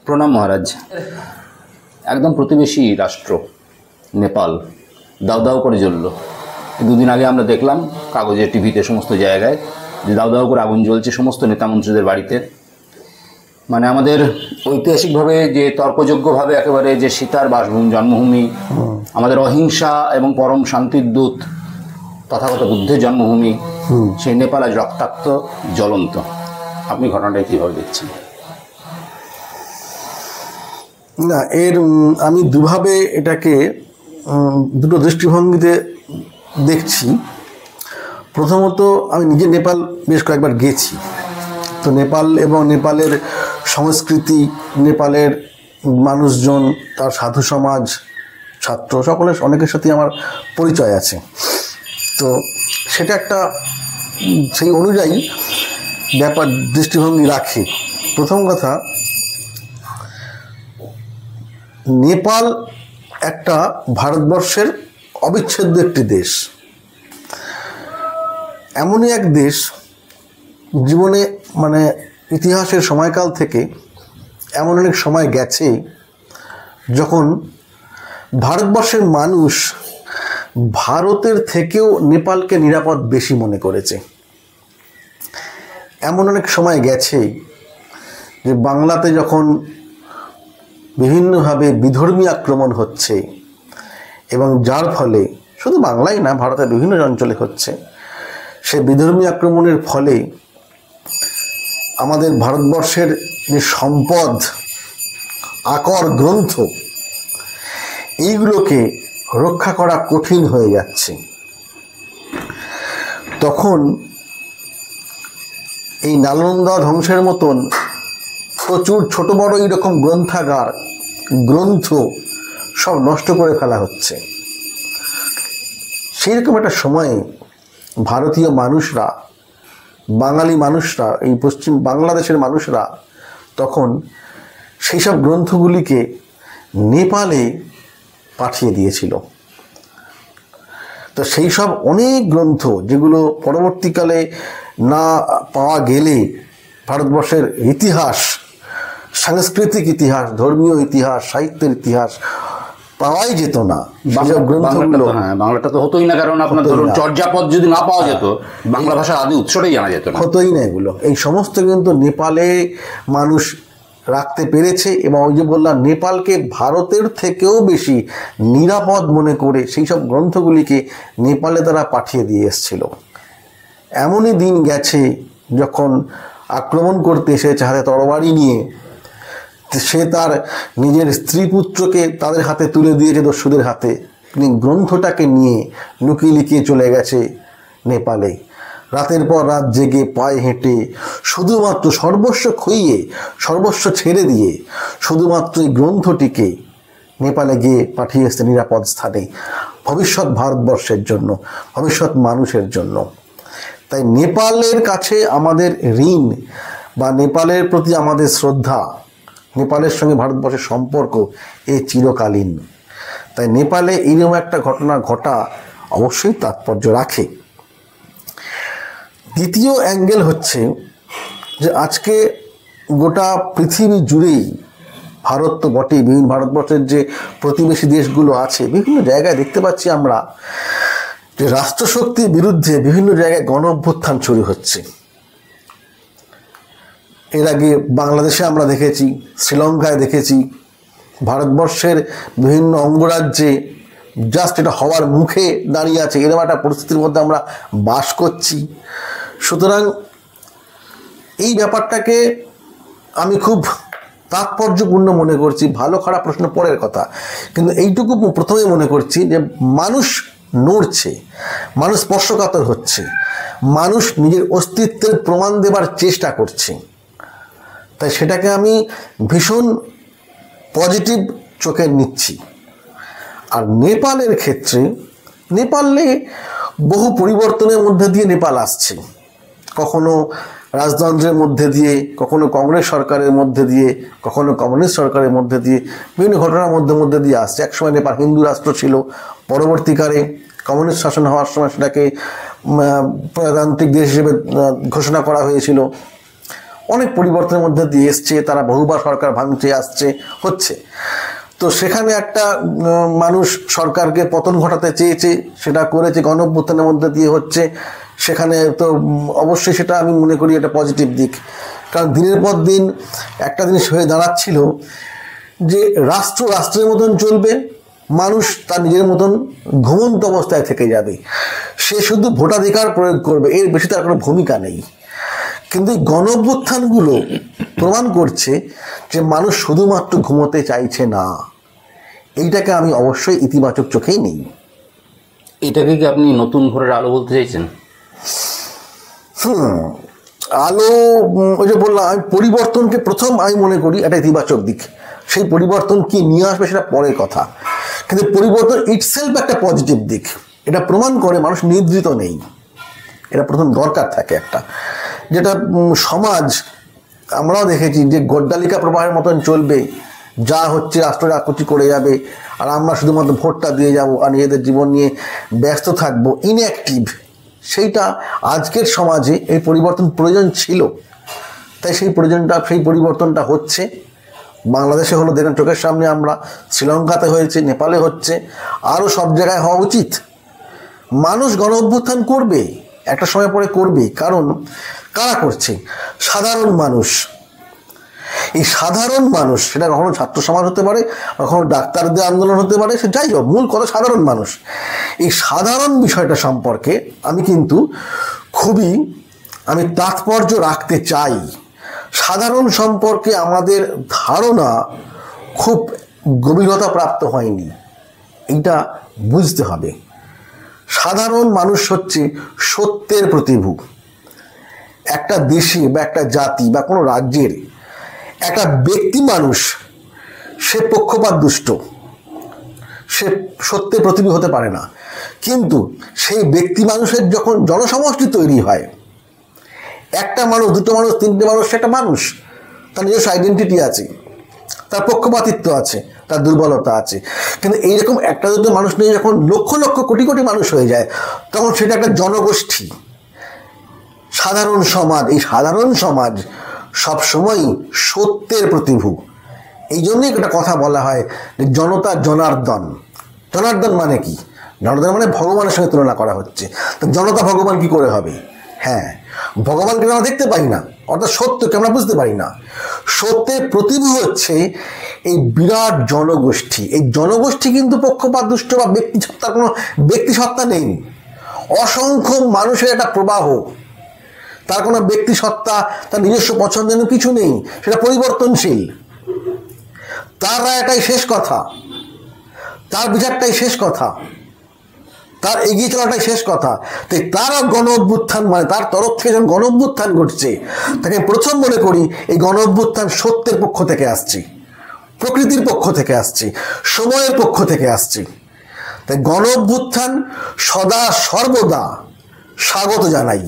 প্রণাম মহারাজ। একদম প্রতিবেশী রাষ্ট্র নেপাল দাউ দাউ করে জ্বলল। দুদিন আগে আমরা দেখলাম কাগজে, টিভিতে, সমস্ত জায়গায় যে দাউ দাউ করে আগুন জ্বলছে সমস্ত নেতামন্ত্রীদের বাড়িতে। মানে আমাদের ঐতিহাসিকভাবে যে তর্কযোগ্যভাবে একেবারে যে সীতার বাসভূমি, জন্মভূমি, আমাদের অহিংসা এবং পরম শান্তির দূত তথাগত বুদ্ধের জন্মভূমি, সেই নেপাল আজ রক্তাক্ত, জ্বলন্ত। আপনি ঘটনাটাই কীভাবে দেখছেন? না, আমি দুভাবে এটাকে দুটো দৃষ্টিভঙ্গিতে দেখছি। প্রথমত, আমি নিজে নেপাল বেশ কয়েকবার গেছি। তো নেপাল এবং নেপালের সংস্কৃতি, নেপালের মানুষজন, তার সাধু সমাজ, ছাত্র, সকলের অনেকের সাথে আমার পরিচয় আছে। তো সেটা একটা সেই অনুযায়ী ব্যাপার দৃষ্টিভঙ্গি রাখে। প্রথম কথা, নেপাল একটা ভারতবর্ষের অবিচ্ছেদ্য একটি দেশ। এমনই এক দেশ, জীবনে মানে ইতিহাসের সময়কাল থেকে এমন অনেক সময় গেছে যখন ভারতবর্ষের মানুষ ভারতের থেকেও নেপালকে নিরাপদ বেশি মনে করেছে। এমন অনেক সময় গেছে যে বাংলাতে যখন বিভিন্নভাবে বিধর্মী আক্রমণ হচ্ছে, এবং যার ফলে শুধু বাংলায় না, ভারতের বিভিন্ন অঞ্চলে হচ্ছে, সে বিধর্মী আক্রমণের ফলে আমাদের ভারতবর্ষের যে সম্পদ, আকর গ্রন্থ, এইগুলোকে রক্ষা করা কঠিন হয়ে যাচ্ছে। তখন এই নালন্দা ধ্বংসের মতন প্রচুর ছোট বড় এইরকম গ্রন্থাগার, গ্রন্থ সব নষ্ট করে ফেলা হচ্ছে। সেই রকম একটা সময়ে ভারতীয় মানুষরা, বাঙালি মানুষরা, এই পশ্চিম বাংলাদেশের মানুষরা তখন সেই সব গ্রন্থগুলিকে নেপালে পাঠিয়ে দিয়েছিল। তো সেই সব অনেক গ্রন্থ যেগুলো পরবর্তীকালে না পাওয়া গেলে ভারতবর্ষের ইতিহাস, সাংস্কৃতিক ইতিহাস, ধর্মীয় ইতিহাস, সাহিত্যের ইতিহাস পাওয়াই যেত না। সেসব গ্রন্থগুলো, বাংলাটা তো হতোই না, কারণ আপনার ধরুন চর্যাপদ যদি না পাওয়া যেত, বাংলা ভাষার আদি উৎসটাই জানা যেত না, হতোই না এগুলো। এই সমস্ত কিন্তু নেপালে মানুষ রাখতে পেরেছে, এবং ওই যে বললাম, নেপালকে ভারতের থেকেও বেশি নিরাপদ মনে করে সেই সব গ্রন্থগুলিকে নেপালে তারা পাঠিয়ে দিয়ে এসেছিল। এমনই দিন গেছে যখন আক্রমণ করতে এসেছে হাতে তরবারি নিয়ে, সে তার নিজের স্ত্রী পুত্রকে তাদের হাতে তুলে দিয়েছে, দস্যুদের হাতে। তিনি গ্রন্থটাকে নিয়ে লুকিয়ে লুকিয়ে চলে গেছে নেপালে, রাতের পর রাত জেগে পায়ে হেঁটে, শুধুমাত্র সর্বস্ব খুইয়ে, সর্বস্ব ছেড়ে দিয়ে শুধুমাত্র এই গ্রন্থটিকে নেপালে গিয়ে পাঠিয়ে এসেছে নিরাপদ স্থানে, ভবিষ্যৎ ভারতবর্ষের জন্য, ভবিষ্যৎ মানুষের জন্য। তাই নেপালের কাছে আমাদের ঋণ বা নেপালের প্রতি আমাদের শ্রদ্ধা, নেপালের সঙ্গে ভারতবর্ষের সম্পর্ক এই চিরকালীন। তাই নেপালে এইরকম একটা ঘটনা ঘটা অবশ্যই তাৎপর্য রাখে। দ্বিতীয় অ্যাঙ্গেল হচ্ছে যে আজকে গোটা পৃথিবী জুড়েই, ভারত তো বটেই, বিভিন্ন ভারতবর্ষের যে প্রতিবেশী দেশগুলো আছে, বিভিন্ন জায়গায় দেখতে পাচ্ছি আমরা যে রাষ্ট্রশক্তির বিরুদ্ধে বিভিন্ন জায়গায় গণ অভ্যুত্থান শুরু হচ্ছে। এর আগে বাংলাদেশে আমরা দেখেছি, শ্রীলঙ্কায় দেখেছি, ভারতবর্ষের বিভিন্ন অঙ্গরাজ্যে জাস্ট এটা হওয়ার মুখে দাঁড়িয়ে আছে। এরকম একটা পরিস্থিতির মধ্যে আমরা বাস করছি। সুতরাং এই ব্যাপারটাকে আমি খুব তাৎপর্যপূর্ণ মনে করছি। ভালো খারাপ প্রশ্ন পরের কথা, কিন্তু এইটুকু প্রথমে মনে করছি যে মানুষ নড়ছে, মানুষ স্পর্শকাতর হচ্ছে, মানুষ নিজের অস্তিত্বের প্রমাণ দেবার চেষ্টা করছে। তাই সেটাকে আমি ভীষণ পজিটিভ চোখে নিচ্ছি। আর নেপালের ক্ষেত্রে, নেপালে বহু পরিবর্তনের মধ্যে দিয়ে নেপাল আসছে। কখনো রাজতন্ত্রের মধ্যে দিয়ে, কখনো কংগ্রেস সরকারের মধ্যে দিয়ে, কখনো কমিউনিস্ট সরকারের মধ্যে দিয়ে, বিভিন্ন ঘটনার মধ্যে দিয়ে আসছে। একসময় নেপাল হিন্দু রাষ্ট্র ছিল, পরবর্তীকালে কমিউনিস্ট শাসন হওয়ার সময় সেটাকে প্রজাতান্ত্রিক দেশ হিসেবে ঘোষণা করা হয়েছিল। অনেক পরিবর্তনের মধ্যে দিয়ে এসছে, তারা বহুবার সরকার ভাঙতে আসছে হচ্ছে। তো সেখানে একটা মানুষ সরকারকে পতন ঘটাতে চেয়েছে, সেটা করেছে, গণ অভ্যুত্থানের মধ্যে দিয়ে হচ্ছে। সেখানে তো অবশ্যই সেটা আমি মনে করি এটা পজিটিভ দিক, কারণ দিনের পর দিন একটা জিনিস হয়ে দাঁড়াচ্ছিল যে রাষ্ট্র রাষ্ট্রের মতন চলবে, মানুষ তার নিজের মতন ঘুমন্ত অবস্থায় থেকে যাবে, সে শুধু ভোটাধিকার প্রয়োগ করবে, এর বেশি তার কোনো ভূমিকা নেই। কিন্তু এই গণ অভ্যুত্থানগুলো প্রমাণ করছে যে মানুষ শুধুমাত্র ঘুমোতে চাইছে না। এইটাকে আমি অবশ্যই ইতিবাচক চোখেই নিই। এটাকে কি আপনি নতুন ভোরের আলো বলতে চাইছেন? আলো, ওই যে বললাম, আমি পরিবর্তনকে প্রথম আমি মনে করি একটা ইতিবাচক দিক। সেই পরিবর্তন কি নিয়ে আসবে সেটা পরের কথা, কিন্তু পরিবর্তন ইটসেলফ একটা পজিটিভ দিক। এটা প্রমাণ করে মানুষ নিদ্রিত নেই, এটা প্রথম দরকার থাকে একটা, যেটা সমাজ আমরাও দেখেছি যে গড্ডালিকা প্রবাহের মতন চলবে, যা হচ্ছে রাষ্ট্র রাজনীতি করে যাবে, আর আমরা শুধুমাত্র ভোটটা দিয়ে যাব আর নিজেদের জীবন নিয়ে ব্যস্ত থাকবো, ইনঅ্যাক্টিভ। সেইটা আজকের সমাজে এই পরিবর্তন প্রয়োজন ছিল, তাই সেই পরিবর্তনটা হচ্ছে। বাংলাদেশে হলো, দেখেন চোখের সামনে আমরা, শ্রীলঙ্কাতে হয়েছে, নেপালে হচ্ছে, আরও সব জায়গায় হওয়া উচিত। মানুষ গণ অভ্যুত্থান করবে, একটা সময় পরে করবে, কারণ কারা করছে? সাধারণ মানুষ। এই সাধারণ মানুষ, সেটা কখনো ছাত্র সমাজ হতে পারে, কখনো ডাক্তারদের আন্দোলন হতে পারে, সে যাই হোক, মূল কথা সাধারণ মানুষ। এই সাধারণ বিষয়টা সম্পর্কে আমি কিন্তু খুবই তাৎপর্য রাখতে চাই। সাধারণ সম্পর্কে আমাদের ধারণা খুব গভীরতা প্রাপ্ত হয়নি, এইটা বুঝতে হবে। সাধারণ মানুষ হচ্ছে সত্যের প্রতিভূ। একটা দেশে বা একটা জাতি বা কোনো রাজ্যের একটা ব্যক্তি মানুষ, সে পক্ষপাত দুষ্ট, সে সত্যের প্রতিভূ হতে পারে না। কিন্তু সেই ব্যক্তি মানুষের যখন জনসমষ্টি তৈরি হয়, একটা মানুষ, দুটো মানুষ, তিনটে মানুষ, সেটা মানুষ, তার নিজস্ব আইডেন্টিটি আছে, তার পক্ষপাতিত্ব আছে, তার দুর্বলতা আছে। কিন্তু এইরকম একটা দুটো মানুষ নিয়ে যখন লক্ষ লক্ষ কোটি কোটি মানুষ হয়ে যায়, তখন সেটা একটা জনগোষ্ঠী, সাধারণ সমাজ। এই সাধারণ সমাজ সবসময়ই সত্যের প্রতিভূ। এই জন্যই একটা কথা বলা হয় যে জনতা জনার্দন। জনার্দন মানে কি? জনার্দন মানে ভগবানের সঙ্গে তুলনা করা হচ্ছে। তো জনতা ভগবান কি করে হবে? হ্যাঁ, ভগবানকে আমরা দেখতে পাই না, অর্থাৎ সত্যকে আমরা বুঝতে পারি না। সত্যের প্রতিভূ হচ্ছে এই বিরাট জনগোষ্ঠী। এই জনগোষ্ঠী কিন্তু পক্ষপাত দুষ্ট বা ব্যক্তিসত্তার কোনো ব্যক্তিসত্তা নেই, অসংখ্য মানুষের একটা প্রবাহ, তার কোনো ব্যক্তিসত্তা, তার নিজস্ব পছন্দের কিছু নেই, সেটা পরিবর্তনশীল। তার রায়টাই শেষ কথা, তার বিচারটাই শেষ কথা, তার এগিয়ে চলাটাই শেষ কথা। তাই তারা গণ অভ্যুত্থান, মানে তার তরফ থেকে যখন গণ অভ্যুত্থান ঘটছে, তাকে প্রথম মনে করি এই গণ অভ্যুত্থান সত্যের পক্ষ থেকে আসছে, প্রকৃতির পক্ষ থেকে আসছে, সময়ের পক্ষ থেকে আসছে। তাই গণ অভ্যুত্থান সদা সর্বদা স্বাগত জানাই।